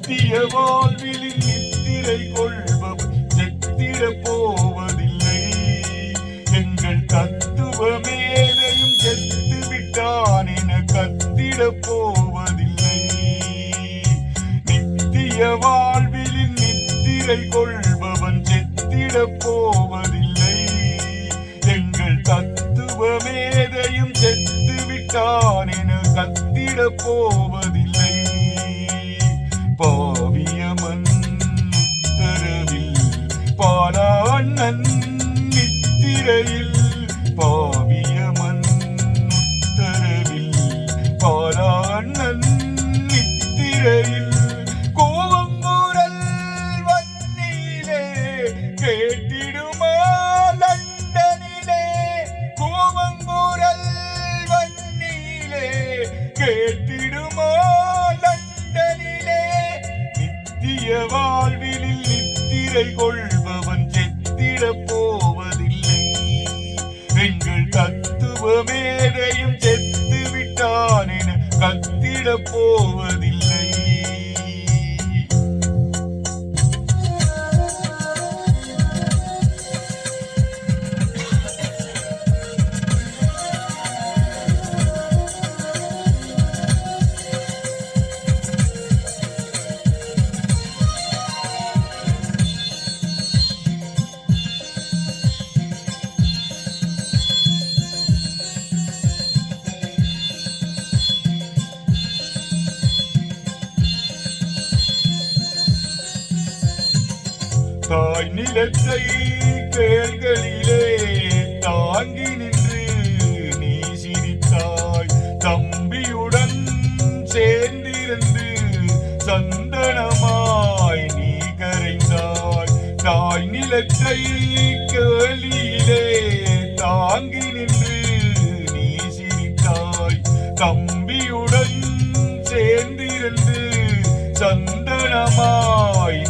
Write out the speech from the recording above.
நித்திய வாழ்வில் நித்திரை கொள்பவன் செத்திட போவதில்லை. எங்கள் தத்துவ மேதையும் செத்து விட்டான் என கத்திட போவதில்லை. நித்திய வாழ்வில் நித்திரை கொள்பவன் செத்திட போவதில்லை. எங்கள் தத்துவ மேதையும் செத்து விட்டான் என கத்திட போவதில்லை. பாவியமன் உத்தரவில் பாலாண்ணன் நித்திரையில், பாவியமன் உத்தரவில் பாலாண்ணன் நித்திரையில், கோவங்குரல் வன்னியிலே கேட்டிடுமா லண்டனிலே, கோவங்குரல் வன்னியிலே கேட்டிடுமா லண்டனிலே. நித்திய வாழ்வில் நித்திரை கொள்பவன் செத்திட போவதில்லை. எங்கள் தத்துவ மேதையும் செத்து விட்டான் என கத்திட போவதில்லை. தாய் நிலத்தை கேள்களிலே தாங்கி நின்று நீ சிரித்தாய். தம்பியுடன் சேர்ந்திருந்து சந்தனமாய் நீ கரைந்தாய். தாய் நிலத்தை கேளியிலே தாங்கி நின்று நீ சிரித்தாய். தம்பியுடன் சேர்ந்திருந்து சந்தனமாய்